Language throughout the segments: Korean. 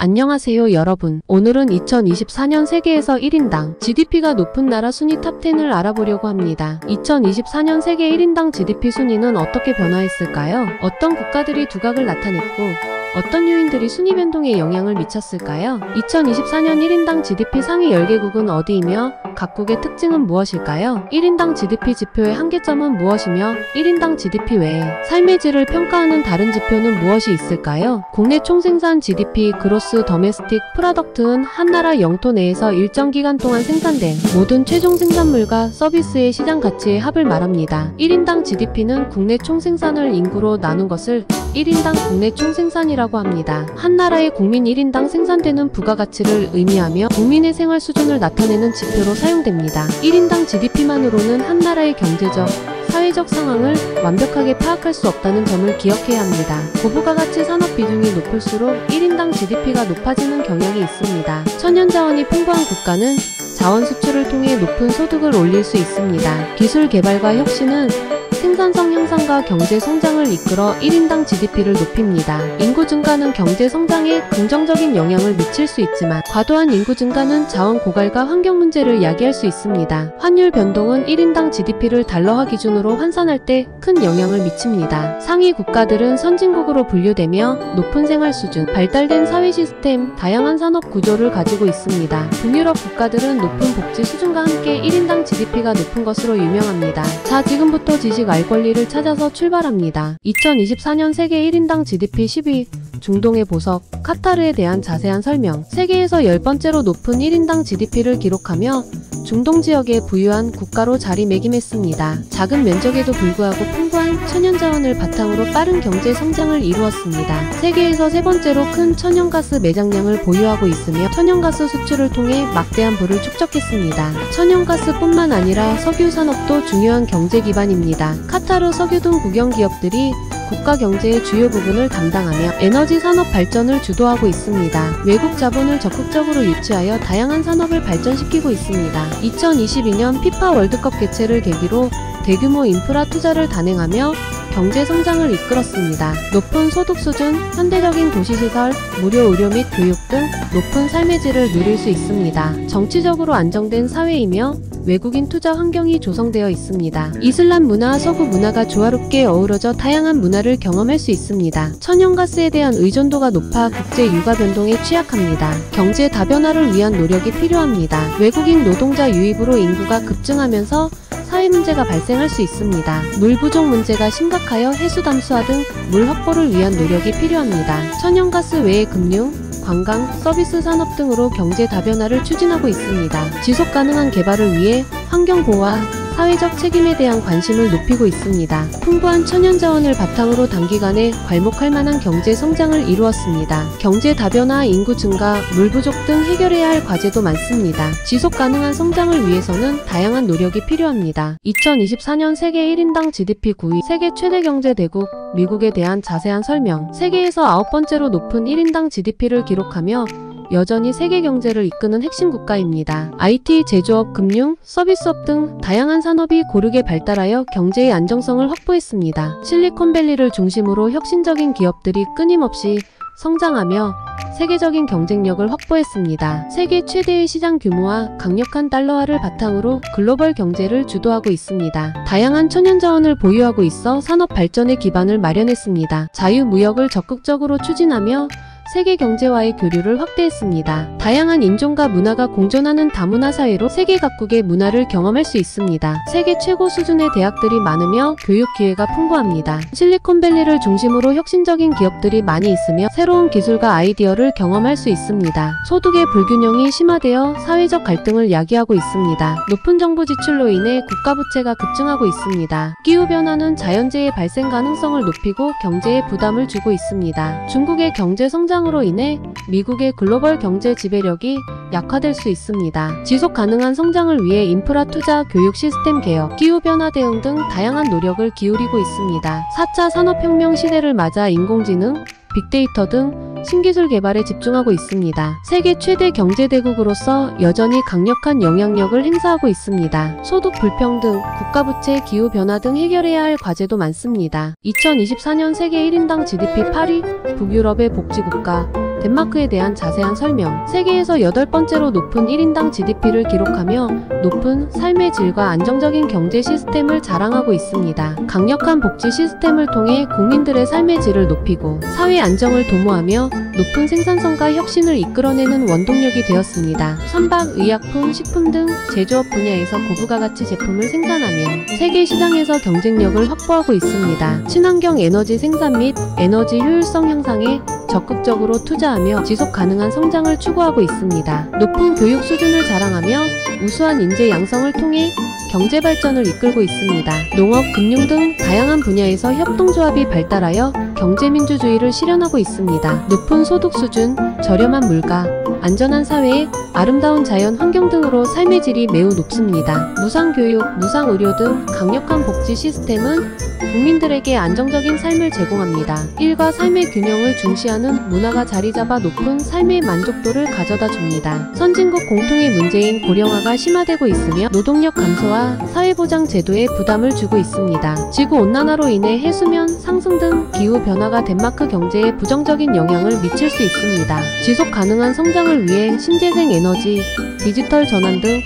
안녕하세요 여러분. 오늘은 2024년 세계에서 1인당 GDP가 높은 나라 순위 탑10을 알아보려고 합니다. 2024년 세계 1인당 GDP 순위는 어떻게 변화했을까요? 어떤 국가들이 두각을 나타냈고 어떤 요인들이 순위 변동에 영향을 미쳤을까요? 2024년 1인당 GDP 상위 10개국은 어디이며 각국의 특징은 무엇일까요? 1인당 GDP 지표의 한계점은 무엇이며 1인당 GDP 외에 삶의 질을 평가하는 다른 지표는 무엇이 있을까요? 국내 총생산 GDP, 그로스 더메스틱 프로덕트는 한 나라 영토 내에서 일정 기간 동안 생산된 모든 최종 생산물과 서비스의 시장 가치의 합을 말합니다. 1인당 GDP는 국내 총생산을 인구로 나눈 것을 1인당 국내 총생산이라고 합니다. 한 나라의 국민 1인당 생산되는 부가가치를 의미하며 국민의 생활 수준을 나타내는 지표로 사용됩니다. 1인당 GDP만으로는 한 나라의 경제적, 사회적 상황을 완벽하게 파악할 수 없다는 점을 기억해야 합니다. 고부가가치 산업 비중이 높을수록 1인당 GDP가 높아지는 경향이 있습니다. 천연자원이 풍부한 국가는 자원 수출을 통해 높은 소득을 올릴 수 있습니다. 기술 개발과 혁신은 생산성 향상과 경제 성장을 이끌어 1인당 GDP를 높입니다. 인구 증가는 경제 성장에 긍정적인 영향을 미칠 수 있지만 과도한 인구 증가는 자원 고갈과 환경 문제를 야기할 수 있습니다. 환율 변동은 1인당 GDP를 달러화 기준으로 환산할 때 큰 영향을 미칩니다. 상위 국가들은 선진국으로 분류되며 높은 생활 수준, 발달된 사회 시스템, 다양한 산업 구조를 가지고 있습니다. 북유럽 국가들은 높은 복지 수준과 함께 1인당 GDP가 높은 것으로 유명합니다. 자, 지금부터 지식 알 권리를 찾아서 출발합니다. 2024년 세계 1인당 GDP 10위 중동의 보석, 카타르에 대한 자세한 설명. 세계에서 10번째로 높은 1인당 GDP를 기록하며 중동 지역의 부유한 국가로 자리매김했습니다. 작은 면적에도 불구하고 풍부한 천연자원을 바탕으로 빠른 경제 성장을 이루었습니다. 세계에서 세 번째로 큰 천연가스 매장량을 보유하고 있으며 천연가스 수출을 통해 막대한 부를 축적했습니다. 천연가스뿐만 아니라 석유 산업도 중요한 경제 기반입니다. 카타르 석유 등 국영 기업들이 국가 경제의 주요 부분을 담당하며 에너지 산업 발전을 주도하고 있습니다. 외국 자본을 적극적으로 유치하여 다양한 산업을 발전시키고 있습니다. 2022년 FIFA 월드컵 개최를 계기로 대규모 인프라 투자를 단행하며 경제 성장을 이끌었습니다. 높은 소득 수준, 현대적인 도시시설, 무료 의료 및 교육 등 높은 삶의 질을 누릴 수 있습니다. 정치적으로 안정된 사회이며 외국인 투자 환경이 조성되어 있습니다. 이슬람 문화와 서구 문화가 조화롭게 어우러져 다양한 문화를 경험할 수 있습니다. 천연가스에 대한 의존도가 높아 국제 유가 변동에 취약합니다. 경제 다변화를 위한 노력이 필요합니다. 외국인 노동자 유입으로 인구가 급증하면서 사회 문제가 발생할 수 있습니다. 물 부족 문제가 심각하여 해수 담수화 등 물 확보를 위한 노력이 필요합니다. 천연가스 외에 금융, 관광, 서비스 산업 등으로 경제 다변화를 추진하고 있습니다. 지속 가능한 개발을 위해 환경보호와 사회적 책임에 대한 관심을 높이고 있습니다. 풍부한 천연자원을 바탕으로 단기간에 괄목할 만한 경제 성장을 이루었습니다. 경제 다변화, 인구 증가, 물 부족 등 해결해야 할 과제도 많습니다. 지속 가능한 성장을 위해서는 다양한 노력이 필요합니다. 2024년 세계 1인당 GDP 9위, 세계 최대 경제 대국 미국에 대한 자세한 설명. 세계에서 9번째로 높은 1인당 GDP를 기록하며 여전히 세계 경제를 이끄는 핵심 국가입니다. IT, 제조업, 금융, 서비스업 등 다양한 산업이 고르게 발달하여 경제의 안정성을 확보했습니다. 실리콘밸리를 중심으로 혁신적인 기업들이 끊임없이 성장하며 세계적인 경쟁력을 확보했습니다. 세계 최대의 시장 규모와 강력한 달러화를 바탕으로 글로벌 경제를 주도하고 있습니다. 다양한 천연자원을 보유하고 있어 산업 발전의 기반을 마련했습니다. 자유무역을 적극적으로 추진하며 세계 경제와의 교류를 확대했습니다. 다양한 인종과 문화가 공존하는 다문화 사회로 세계 각국의 문화를 경험할 수 있습니다. 세계 최고 수준의 대학들이 많으며 교육 기회가 풍부합니다. 실리콘밸리를 중심으로 혁신적인 기업들이 많이 있으며 새로운 기술과 아이디어를 경험할 수 있습니다. 소득의 불균형이 심화되어 사회적 갈등을 야기하고 있습니다. 높은 정부 지출로 인해 국가 부채가 급증하고 있습니다. 기후변화는 자연재해 발생 가능성을 높이고 경제에 부담을 주고 있습니다. 중국의 경제 성장 으로 인해 미국의 글로벌 경제 지배력이 약화될 수 있습니다. 지속 가능한 성장을 위해 인프라 투자, 교육 시스템 개혁, 기후변화 대응 등 다양한 노력을 기울이고 있습니다. 4차 산업혁명 시대를 맞아 인공지능, 빅데이터 등 신기술 개발에 집중하고 있습니다. 세계 최대 경제대국으로서 여전히 강력한 영향력을 행사하고 있습니다. 소득 불평등, 국가부채, 기후변화 등 해결해야 할 과제도 많습니다. 2024년 세계 1인당 GDP 8위, 북유럽의 복지국가 덴마크에 대한 자세한 설명, 세계에서 8번째로 높은 1인당 GDP를 기록하며 높은 삶의 질과 안정적인 경제 시스템을 자랑하고 있습니다. 강력한 복지 시스템을 통해 국민들의 삶의 질을 높이고 사회 안정을 도모하며 높은 생산성과 혁신을 이끌어내는 원동력이 되었습니다. 선박, 의약품, 식품 등 제조업 분야에서 고부가 가치 제품을 생산하며 세계 시장에서 경쟁력을 확보하고 있습니다. 친환경 에너지 생산 및 에너지 효율성 향상에 적극적으로 투자하며 지속 가능한 성장을 추구하고 있습니다. 높은 교육 수준을 자랑하며 우수한 인재 양성을 통해 경제 발전을 이끌고 있습니다. 농업, 금융 등 다양한 분야에서 협동조합이 발달하여 경제민주주의를 실현하고 있습니다. 높은 소득 수준, 저렴한 물가, 안전한 사회, 아름다운 자연 환경 등으로 삶의 질이 매우 높습니다. 무상교육, 무상의료 등 강력한 복지 시스템은 국민들에게 안정적인 삶을 제공합니다. 일과 삶의 균형을 중시하는 문화가 자리잡아 높은 삶의 만족도를 가져다 줍니다. 선진국 공통의 문제인 고령화가 심화되고 있으며 노동력 감소와 사회보장 제도에 부담을 주고 있습니다. 지구온난화로 인해 해수면 상승 등 기후변화가 덴마크 경제에 부정적인 영향을 미칠 수 있습니다. 지속 가능한 성장을 위해 신재생 에너지, 디지털 전환 등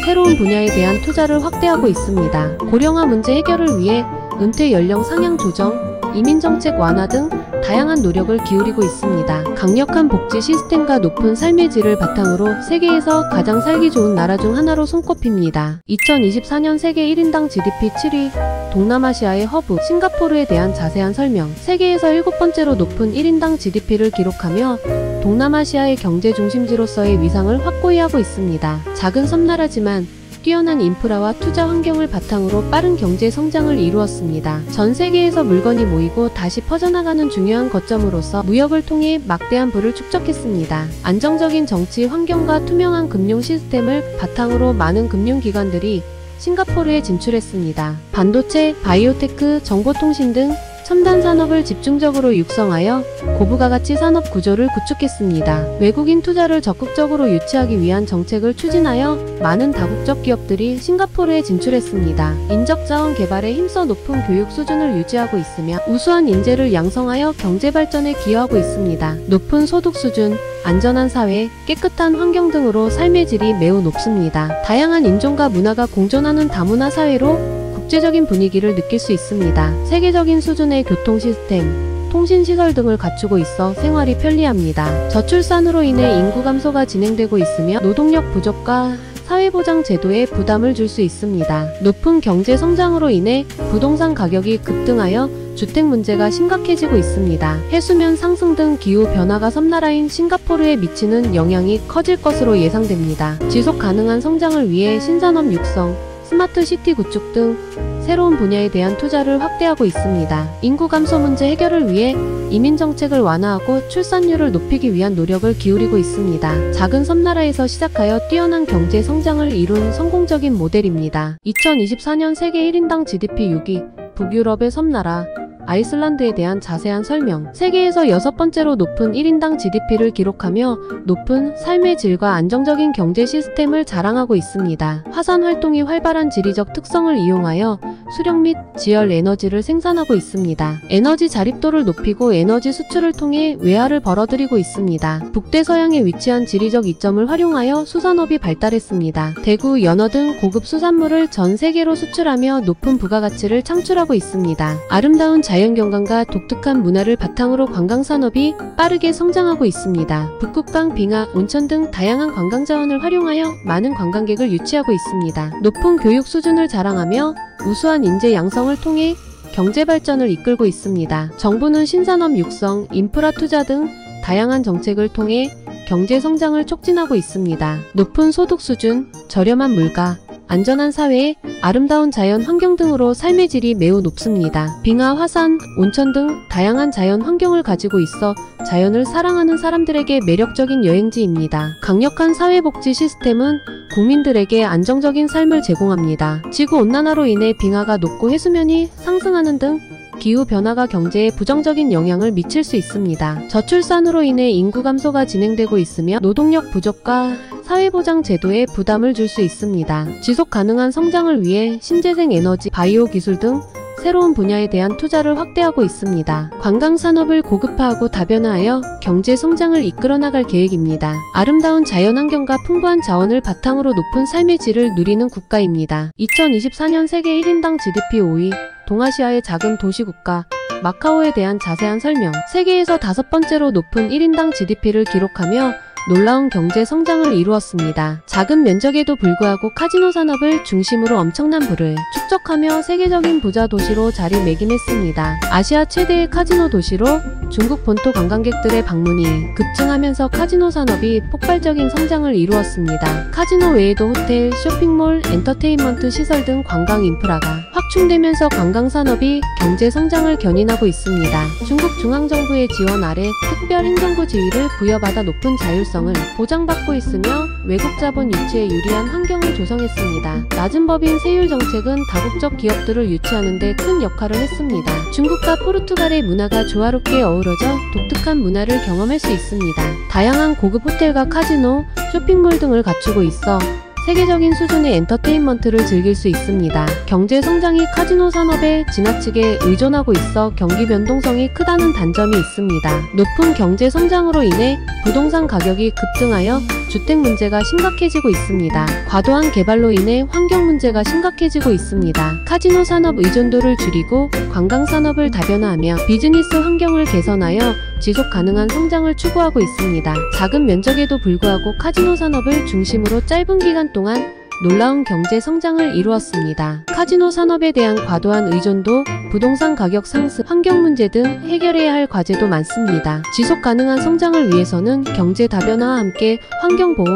새로운 분야에 대한 투자를 확대하고 있습니다. 고령화 문제 해결을 위해 은퇴 연령 상향 조정, 이민정책 완화 등 다양한 노력을 기울이고 있습니다. 강력한 복지 시스템과 높은 삶의 질을 바탕으로 세계에서 가장 살기 좋은 나라 중 하나로 손꼽힙니다. 2024년 세계 1인당 GDP 7위, 동남아시아의 허브, 싱가포르에 대한 자세한 설명, 세계에서 7번째로 높은 1인당 GDP를 기록하며 동남아시아의 경제 중심지로서의 위상을 확고히 하고 있습니다. 작은 섬나라지만 뛰어난 인프라와 투자 환경을 바탕으로 빠른 경제 성장을 이루었습니다. 전 세계에서 물건이 모이고 다시 퍼져나가는 중요한 거점으로서 무역을 통해 막대한 부를 축적했습니다. 안정적인 정치 환경과 투명한 금융 시스템을 바탕으로 많은 금융기관들이 싱가포르에 진출했습니다. 반도체, 바이오테크, 정보통신 등 첨단 산업을 집중적으로 육성하여 고부가가치 산업 구조를 구축했습니다. 외국인 투자를 적극적으로 유치하기 위한 정책을 추진하여 많은 다국적 기업들이 싱가포르에 진출했습니다. 인적자원 개발에 힘써 높은 교육 수준을 유지하고 있으며 우수한 인재를 양성하여 경제 발전에 기여하고 있습니다. 높은 소득 수준, 안전한 사회, 깨끗한 환경 등으로 삶의 질이 매우 높습니다. 다양한 인종과 문화가 공존하는 다문화 사회로 국제적인 분위기를 느낄 수 있습니다. 세계적인 수준의 교통 시스템, 통신 시설 등을 갖추고 있어 생활이 편리합니다. 저출산으로 인해 인구 감소가 진행되고 있으며 노동력 부족과 사회보장 제도에 부담을 줄 수 있습니다. 높은 경제 성장으로 인해 부동산 가격이 급등하여 주택 문제가 심각해지고 있습니다. 해수면 상승 등 기후 변화가 섬나라인 싱가포르에 미치는 영향이 커질 것으로 예상됩니다. 지속 가능한 성장을 위해 신산업 육성, 스마트 시티 구축 등 새로운 분야에 대한 투자를 확대하고 있습니다. 인구 감소 문제 해결을 위해 이민 정책을 완화하고 출산율을 높이기 위한 노력을 기울이고 있습니다. 작은 섬나라에서 시작하여 뛰어난 경제 성장을 이룬 성공적인 모델입니다. 2024년 세계 1인당 GDP 6위, 북유럽의 섬나라 아이슬란드에 대한 자세한 설명, 세계에서 6번째로 높은 1인당 GDP를 기록하며 높은 삶의 질과 안정적인 경제 시스템을 자랑하고 있습니다. 화산 활동이 활발한 지리적 특성을 이용하여 수력 및 지열 에너지를 생산하고 있습니다. 에너지 자립도를 높이고 에너지 수출을 통해 외화를 벌어들이고 있습니다. 북대서양에 위치한 지리적 이점을 활용하여 수산업이 발달했습니다. 대구, 연어 등 고급 수산물을 전 세계로 수출하며 높은 부가가치를 창출하고 있습니다. 아름다운 자연경관과 독특한 문화를 바탕으로 관광산업이 빠르게 성장하고 있습니다. 북극강, 빙하, 온천 등 다양한 관광자원을 활용하여 많은 관광객을 유치하고 있습니다. 높은 교육 수준을 자랑하며 우수한 인재 양성을 통해 경제 발전을 이끌고 있습니다. 정부는 신산업 육성, 인프라 투자 등 다양한 정책을 통해 경제 성장을 촉진하고 있습니다. 높은 소득 수준, 저렴한 물가, 안전한 사회, 아름다운 자연 환경 등으로 삶의 질이 매우 높습니다. 빙하, 화산, 온천 등 다양한 자연 환경을 가지고 있어 자연을 사랑하는 사람들에게 매력적인 여행지입니다. 강력한 사회복지 시스템은 국민들에게 안정적인 삶을 제공합니다. 지구온난화로 인해 빙하가 녹고 해수면이 상승하는 등 기후변화가 경제에 부정적인 영향을 미칠 수 있습니다. 저출산으로 인해 인구 감소가 진행되고 있으며 노동력 부족과 사회보장 제도에 부담을 줄 수 있습니다. 지속 가능한 성장을 위해 신재생 에너지, 바이오 기술 등 새로운 분야에 대한 투자를 확대하고 있습니다. 관광산업을 고급화하고 다변화하여 경제 성장을 이끌어 나갈 계획입니다. 아름다운 자연환경과 풍부한 자원을 바탕으로 높은 삶의 질을 누리는 국가입니다. 2024년 세계 1인당 GDP 5위, 동아시아의 작은 도시국가 마카오에 대한 자세한 설명, 세계에서 5번째로 높은 1인당 GDP를 기록하며 놀라운 경제 성장을 이루었습니다. 작은 면적에도 불구하고 카지노 산업을 중심으로 엄청난 부를 축적하며 세계적인 부자 도시로 자리매김했습니다. 아시아 최대의 카지노 도시로 중국 본토 관광객들의 방문이 급증하면서 카지노 산업이 폭발적인 성장을 이루었습니다. 카지노 외에도 호텔, 쇼핑몰, 엔터테인먼트 시설 등 관광 인프라가 확충되면서 관광 산업이 경제 성장을 견인하고 있습니다. 중국 중앙정부의 지원 아래 특별 행정구 지위를 부여받아 높은 자율성을 보장받고 있으며 외국 자본 유치에 유리한 환경을 조성했습니다. 낮은 법인 세율 정책은 다국적 기업들을 유치하는 데 큰 역할을 했습니다. 중국과 포르투갈의 문화가 조화롭게 어우러져 독특한 문화를 경험할 수 있습니다. 다양한 고급 호텔과 카지노, 쇼핑몰 등을 갖추고 있어 세계적인 수준의 엔터테인먼트를 즐길 수 있습니다. 경제 성장이 카지노 산업에 지나치게 의존하고 있어 경기 변동성이 크다는 단점이 있습니다. 높은 경제 성장으로 인해 부동산 가격이 급등하여 주택 문제가 심각해지고 있습니다. 과도한 개발로 인해 환경 문제가 심각해지고 있습니다. 카지노 산업 의존도를 줄이고 관광 산업을 다변화하며 비즈니스 환경을 개선하여 지속 가능한 성장을 추구하고 있습니다. 작은 면적에도 불구하고 카지노 산업을 중심으로 짧은 기간 동안 놀라운 경제 성장을 이루었습니다. 카지노 산업에 대한 과도한 의존도, 부동산 가격 상승, 환경 문제 등 해결해야 할 과제도 많습니다. 지속 가능한 성장을 위해서는 경제 다변화와 함께 환경 보호,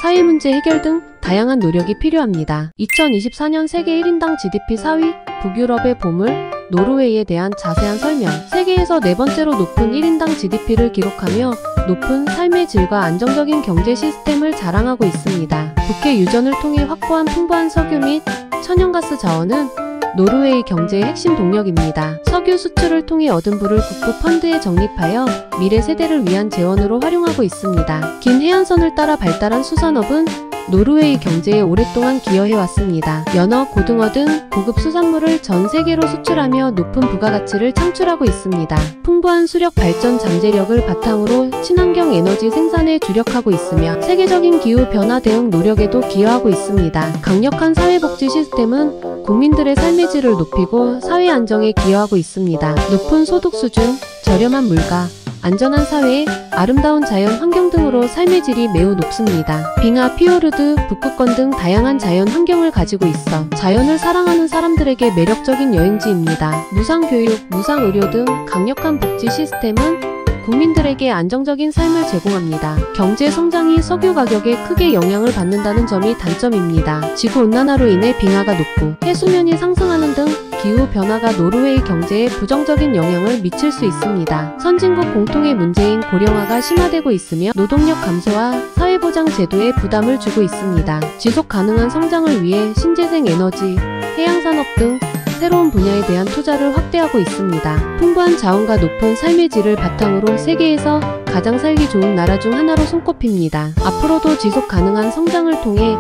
사회 문제 해결 등 다양한 노력이 필요합니다. 2024년 세계 1인당 GDP 4위, 북유럽의 보물, 노르웨이에 대한 자세한 설명, 세계에서 4번째로 높은 1인당 GDP를 기록하며 높은 삶의 질과 안정적인 경제 시스템을 자랑하고 있습니다. 북해 유전을 통해 확보한 풍부한 석유 및 천연가스 자원은 노르웨이 경제의 핵심 동력입니다. 석유 수출을 통해 얻은 부를 국부 펀드에 적립하여 미래 세대를 위한 재원으로 활용하고 있습니다. 긴 해안선을 따라 발달한 수산업은 노르웨이 경제에 오랫동안 기여해왔습니다. 연어, 고등어 등 고급 수산물을 전 세계로 수출하며 높은 부가가치를 창출하고 있습니다. 풍부한 수력 발전 잠재력을 바탕으로 친환경 에너지 생산에 주력하고 있으며 세계적인 기후 변화 대응 노력에도 기여하고 있습니다. 강력한 사회복지 시스템은 국민들의 삶의 질을 높이고 사회 안정에 기여하고 있습니다. 높은 소득 수준, 저렴한 물가, 안전한 사회, 아름다운 자연 환경 등으로 삶의 질이 매우 높습니다. 빙하, 피오르드, 북극권 등 다양한 자연 환경을 가지고 있어 자연을 사랑하는 사람들에게 매력적인 여행지입니다. 무상 교육, 무상 의료 등 강력한 복지 시스템은 국민들에게 안정적인 삶을 제공합니다. 경제 성장이 석유 가격에 크게 영향을 받는다는 점이 단점입니다. 지구온난화로 인해 빙하가 녹고 해수면이 상승하는 등 기후 변화가 노르웨이 경제에 부정적인 영향을 미칠 수 있습니다. 선진국 공통의 문제인 고령화가 심화되고 있으며 노동력 감소와 사회보장 제도에 부담을 주고 있습니다. 지속 가능한 성장을 위해 신재생 에너지, 해양산업 등 새로운 분야에 대한 투자를 확대하고 있습니다. 풍부한 자원과 높은 삶의 질을 바탕으로 세계에서 가장 살기 좋은 나라 중 하나로 손꼽힙니다. 앞으로도 지속 가능한 성장을 통해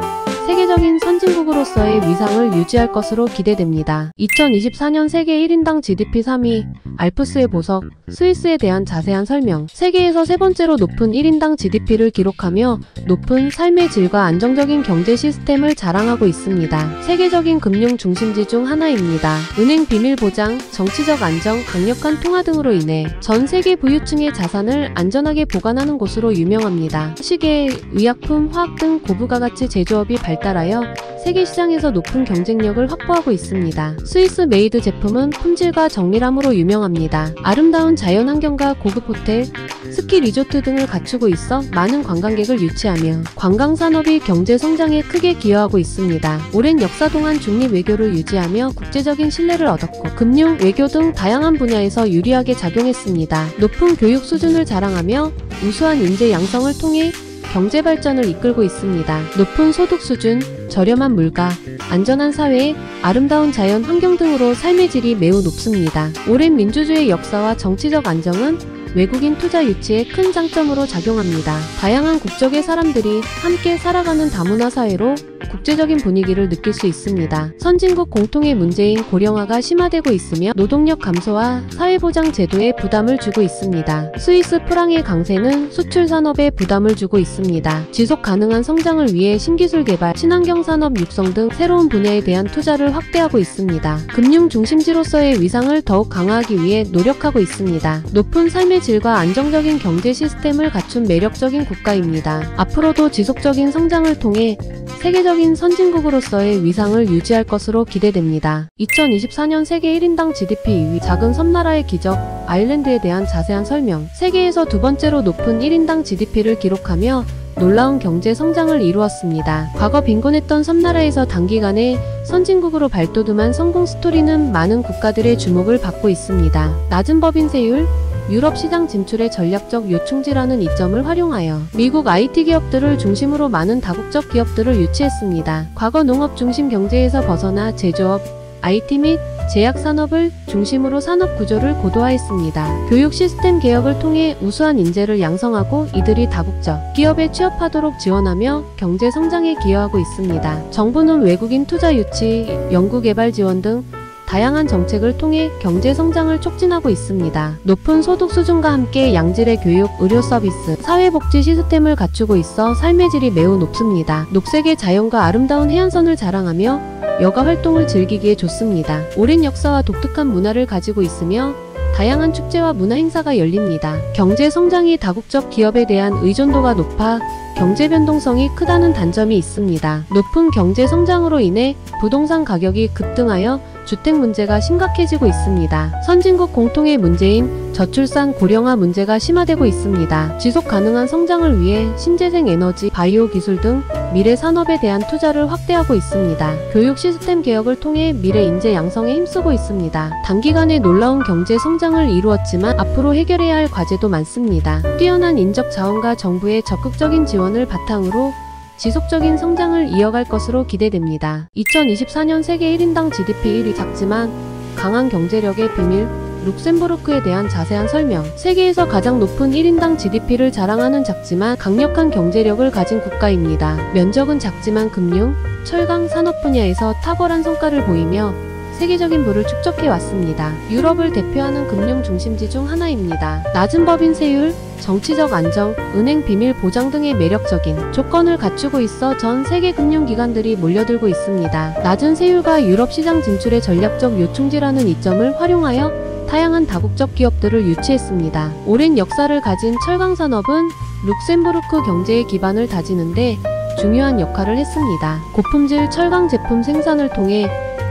세계적인 선진국으로서의 위상을 유지할 것으로 기대됩니다. 2024년 세계 1인당 GDP 3위, 알프스의 보석, 스위스에 대한 자세한 설명, 세계에서 3번째로 높은 1인당 GDP를 기록하며 높은 삶의 질과 안정적인 경제 시스템을 자랑하고 있습니다. 세계적인 금융 중심지 중 하나입니다. 은행 비밀 보장, 정치적 안정, 강력한 통화 등으로 인해 전 세계 부유층의 자산을 안전하게 보관하는 곳으로 유명합니다. 시계, 의약품, 화학 등 고부가가치 제조업이 발달하여 세계 시장에서 높은 경쟁력을 확보하고 있습니다. 스위스 메이드 제품은 품질과 정밀함으로 유명합니다. 아름다운 자연 환경과 고급 호텔, 스키 리조트 등을 갖추고 있어 많은 관광객을 유치하며 관광 산업이 경제 성장에 크게 기여하고 있습니다. 오랜 역사 동안 중립 외교를 유지하며 국제적인 신뢰를 얻었고 금융, 외교 등 다양한 분야에서 유리하게 작용했습니다. 높은 교육 수준을 자랑하며 우수한 인재 양성을 통해 경제 발전을 이끌고 있습니다. 높은 소득 수준, 저렴한 물가, 안전한 사회, 아름다운 자연 환경 등으로 삶의 질이 매우 높습니다. 오랜 민주주의 역사와 정치적 안정은 외국인 투자 유치에 큰 장점으로 작용합니다. 다양한 국적의 사람들이 함께 살아가는 다문화 사회로 국제적인 분위기를 느낄 수 있습니다. 선진국 공통의 문제인 고령화가 심화되고 있으며 노동력 감소와 사회보장 제도에 부담을 주고 있습니다. 스위스 프랑의 강세는 수출 산업에 부담을 주고 있습니다. 지속 가능한 성장을 위해 신기술 개발, 친환경 산업 육성 등 새로운 분야에 대한 투자를 확대하고 있습니다. 금융 중심지로서의 위상을 더욱 강화하기 위해 노력하고 있습니다. 높은 삶의 질과 안정적인 경제 시스템을 갖춘 매력적인 국가입니다. 앞으로도 지속적인 성장을 통해 세계적인 선진국으로서의 위상을 유지할 것으로 기대됩니다. 2024년 세계 1인당 GDP 2위 작은 섬나라의 기적 아일랜드에 대한 자세한 설명. 세계에서 두 번째로 높은 1인당 GDP를 기록하며 놀라운 경제 성장을 이루었습니다. 과거 빈곤했던 섬나라에서 단기간에 선진국으로 발돋움한 성공 스토리는 많은 국가들의 주목을 받고 있습니다. 낮은 법인세율, 유럽 시장 진출의 전략적 요충지라는 이점을 활용하여 미국 IT 기업들을 중심으로 많은 다국적 기업들을 유치했습니다. 과거 농업 중심 경제에서 벗어나 제조업, IT 및 제약 산업을 중심으로 산업 구조를 고도화했습니다. 교육 시스템 개혁을 통해 우수한 인재를 양성하고 이들이 다국적 기업에 취업하도록 지원하며 경제 성장에 기여하고 있습니다. 정부는 외국인 투자 유치, 연구개발 지원 등 다양한 정책을 통해 경제 성장을 촉진하고 있습니다. 높은 소득 수준과 함께 양질의 교육, 의료 서비스, 사회복지 시스템을 갖추고 있어 삶의 질이 매우 높습니다. 녹색의 자연과 아름다운 해안선을 자랑하며 여가 활동을 즐기기에 좋습니다. 오랜 역사와 독특한 문화를 가지고 있으며 다양한 축제와 문화 행사가 열립니다. 경제 성장이 다국적 기업에 대한 의존도가 높아 경제 변동성이 크다는 단점이 있습니다. 높은 경제 성장으로 인해 부동산 가격이 급등하여 주택 문제가 심각해지고 있습니다. 선진국 공통의 문제인 저출산 고령화 문제가 심화되고 있습니다. 지속 가능한 성장을 위해 신재생 에너지, 바이오 기술 등 미래 산업에 대한 투자를 확대하고 있습니다. 교육 시스템 개혁을 통해 미래 인재 양성에 힘쓰고 있습니다. 단기간에 놀라운 경제 성장을 이루었지만 앞으로 해결해야 할 과제도 많습니다. 뛰어난 인적 자원과 정부의 적극적인 지원을 바탕으로 지속적인 성장을 이어갈 것으로 기대됩니다. 2024년 세계 1인당 GDP 1위 작지만 강한 경제력의 비밀, 룩셈부르크에 대한 자세한 설명. 세계에서 가장 높은 1인당 GDP를 자랑하는 작지만 강력한 경제력을 가진 국가입니다. 면적은 작지만 금융, 철강 산업 분야에서 탁월한 성과를 보이며 세계적인 부를 축적해 왔습니다. 유럽을 대표하는 금융 중심지 중 하나입니다. 낮은 법인세율, 정치적 안정, 은행 비밀 보장 등의 매력적인 조건을 갖추고 있어 전 세계 금융기관들이 몰려들고 있습니다. 낮은 세율과 유럽 시장 진출의 전략적 요충지라는 이점을 활용하여 다양한 다국적 기업들을 유치했습니다. 오랜 역사를 가진 철강 산업은 룩셈부르크 경제의 기반을 다지는데 중요한 역할을 했습니다. 고품질 철강 제품 생산을 통해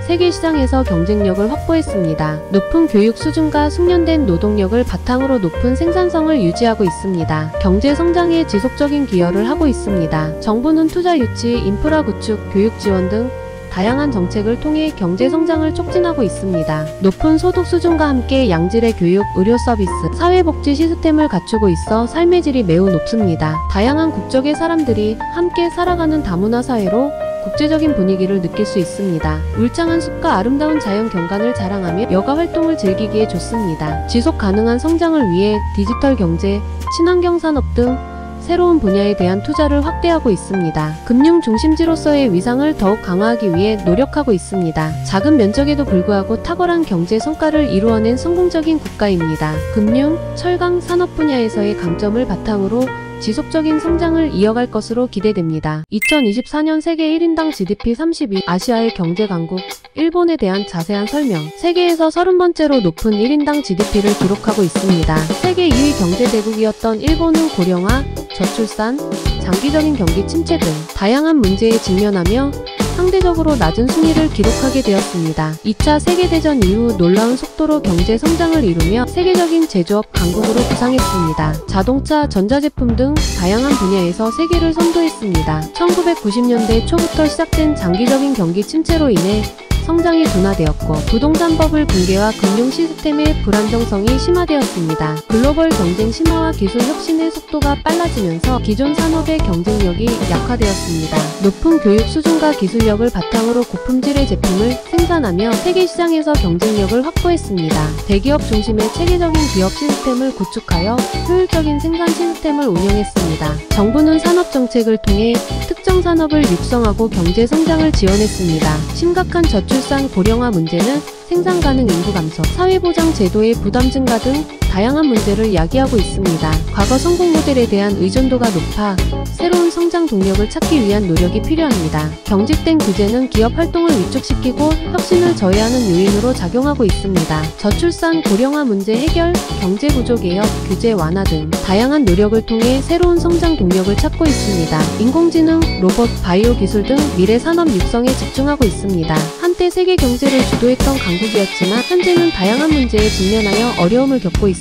세계 시장에서 경쟁력을 확보했습니다. 높은 교육 수준과 숙련된 노동력을 바탕으로 높은 생산성을 유지하고 있습니다. 경제 성장에 지속적인 기여를 하고 있습니다. 정부는 투자 유치, 인프라 구축, 교육 지원 등 다양한 정책을 통해 경제 성장을 촉진하고 있습니다. 높은 소득 수준과 함께 양질의 교육, 의료 서비스, 사회복지 시스템을 갖추고 있어 삶의 질이 매우 높습니다. 다양한 국적의 사람들이 함께 살아가는 다문화 사회로 국제적인 분위기를 느낄 수 있습니다. 울창한 숲과 아름다운 자연 경관을 자랑하며 여가 활동을 즐기기에 좋습니다. 지속 가능한 성장을 위해 디지털 경제, 친환경 산업 등 새로운 분야에 대한 투자를 확대하고 있습니다. 금융 중심지로서의 위상을 더욱 강화하기 위해 노력하고 있습니다. 작은 면적에도 불구하고 탁월한 경제 성과를 이루어낸 성공적인 국가입니다. 금융, 철강 산업 분야에서의 강점을 바탕으로 지속적인 성장을 이어갈 것으로 기대됩니다. 2024년 세계 1인당 GDP 30위 아시아의 경제 강국 일본에 대한 자세한 설명. 세계에서 30번째로 높은 1인당 GDP를 기록하고 있습니다. 세계 2위 경제대국이었던 일본은 고령화, 저출산, 장기적인 경기 침체 등 다양한 문제에 직면하며 상대적으로 낮은 순위를 기록하게 되었습니다. 2차 세계대전 이후 놀라운 속도로 경제 성장을 이루며 세계적인 제조업 강국으로 부상했습니다. 자동차, 전자제품 등 다양한 분야에서 세계를 선도했습니다. 1990년대 초부터 시작된 장기적인 경기 침체로 인해 성장이 둔화되었고 부동산 버블 붕괴와 금융 시스템의 불안정성이 심화되었습니다. 글로벌 경쟁 심화와 기술 혁신의 속도가 빨라지면서 기존 산업의 경쟁력이 약화되었습니다. 높은 교육 수준과 기술력을 바탕으로 고품질의 제품을 생산하며 세계 시장에서 경쟁력을 확보했습니다. 대기업 중심의 체계적인 기업 시스템을 구축하여 효율적인 생산 시스템을 운영했습니다. 정부는 산업 정책을 통해 특정 산업을 육성하고 경제 성장을 지원했습니다. 심각한 저출산 고령화 문제는 생산 가능 인구 감소, 사회보장 제도의 부담 증가 등 다양한 문제를 야기하고 있습니다. 과거 성공 모델에 대한 의존도가 높아 새로운 성장 동력을 찾기 위한 노력이 필요합니다. 경직된 규제는 기업 활동을 위축시키고 혁신을 저해하는 요인으로 작용하고 있습니다. 저출산 고령화 문제 해결, 경제 구조 개혁, 규제 완화 등 다양한 노력을 통해 새로운 성장 동력을 찾고 있습니다. 인공지능, 로봇, 바이오 기술 등 미래 산업 육성에 집중하고 있습니다. 한때 세계 경제를 주도했던 강국이었지만 현재는 다양한 문제에 직면하여 어려움을 겪고 있습니다.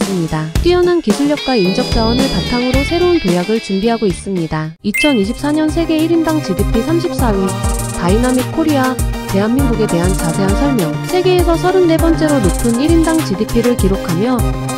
뛰어난 기술력과 인적 자원을 바탕으로 새로운 도약을 준비하고 있습니다. 2024년 세계 1인당 GDP 34위 다이나믹 코리아 대한민국에 대한 자세한 설명. 세계에서 34번째로 높은 1인당 GDP를 기록하며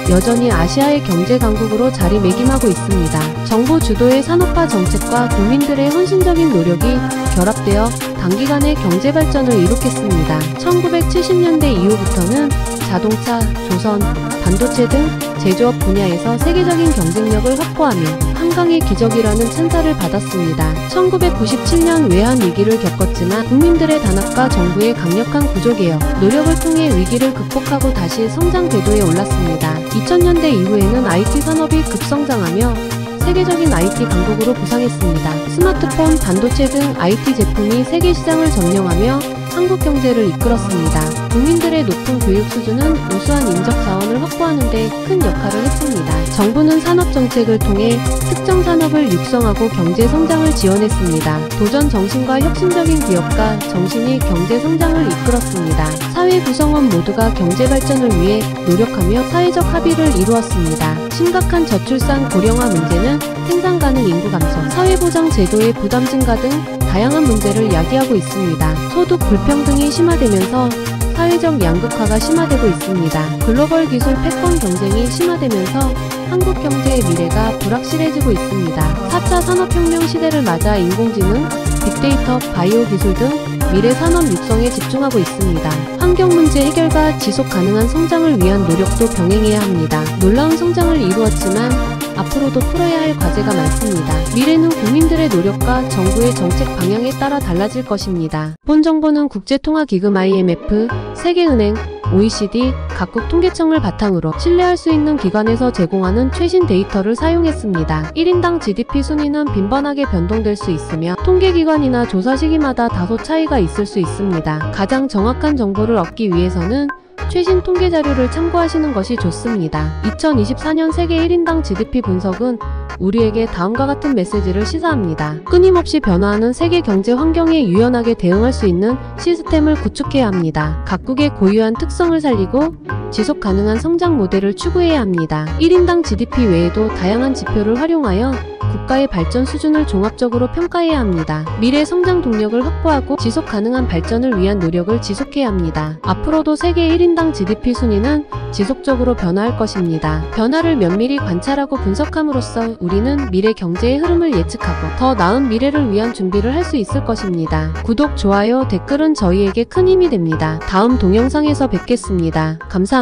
여전히 아시아의 경제 강국으로 자리매김하고 있습니다. 정부 주도의 산업화 정책과 국민들의 헌신적인 노력이 결합되어 단기간에 경제 발전을 이룩했습니다. 1970년대 이후부터는 자동차, 조선, 반도체 등 제조업 분야에서 세계적인 경쟁력을 확보하며 한강의 기적이라는称사를 받았습니다. 1997년 외환위기를 겪었지만 국민들의 단합과 정부의 강력한 구조개혁, 노력을 통해 위기를 극복하고 다시 성장 궤도에 올랐습니다. 2000년대 이후에는 IT 산업이 급성장하며 세계적인 IT 강국으로 부상했습니다. 스마트폰, 반도체 등 IT 제품이 세계 시장을 점령하며 한국 경제를 이끌었습니다. 국민들의 높은 교육 수준은 우수한 인적 자원을 확보하는 데 큰 역할을 했습니다. 정부는 산업 정책을 통해 특정 산업을 육성하고 경제 성장을 지원했습니다. 도전 정신과 혁신적인 기업가 정신이 경제 성장을 이끌었습니다. 사회 구성원 모두가 경제 발전을 위해 노력하며 사회적 합의를 이루었습니다. 심각한 저출산 고령화 문제는 생산 가능 인구 감소, 사회보장 제도의 부담 증가 등 다양한 문제를 야기하고 있습니다. 소득 불평등이 심화되면서 사회적 양극화가 심화되고 있습니다. 글로벌 기술 패권 경쟁이 심화되면서 한국 경제의 미래가 불확실해지고 있습니다. 4차 산업혁명 시대를 맞아 인공지능, 빅데이터, 바이오 기술 등 미래 산업 육성에 집중하고 있습니다. 환경 문제 해결과 지속 가능한 성장을 위한 노력도 병행해야 합니다. 놀라운 성장을 이루었지만 앞으로도 풀어야 할 과제가 많습니다. 미래는 국민들의 노력과 정부의 정책 방향에 따라 달라질 것입니다. 본 정보는 국제통화기금 IMF, 세계은행, OECD, 각국 통계청을 바탕으로 신뢰할 수 있는 기관에서 제공하는 최신 데이터를 사용했습니다. 1인당 GDP 순위는 빈번하게 변동될 수 있으며 통계기관이나 조사 시기마다 다소 차이가 있을 수 있습니다. 가장 정확한 정보를 얻기 위해서는 최신 통계 자료를 참고하시는 것이 좋습니다. 2024년 세계 1인당 GDP 분석은 우리에게 다음과 같은 메시지를 시사합니다. 끊임없이 변화하는 세계 경제 환경에 유연하게 대응할 수 있는 시스템을 구축해야 합니다. 각국의 고유한 특성을 살리고 지속 가능한 성장 모델을 추구해야 합니다. 1인당 GDP 외에도 다양한 지표를 활용하여 국가의 발전 수준을 종합적으로 평가해야 합니다. 미래 성장 동력을 확보하고 지속 가능한 발전을 위한 노력을 지속해야 합니다. 앞으로도 세계 1인당 GDP 순위는 지속적으로 변화할 것입니다. 변화를 면밀히 관찰하고 분석함으로써 우리는 미래 경제의 흐름을 예측하고 더 나은 미래를 위한 준비를 할 수 있을 것입니다. 구독, 좋아요, 댓글은 저희에게 큰 힘이 됩니다. 다음 동영상에서 뵙겠습니다. 감사합니다.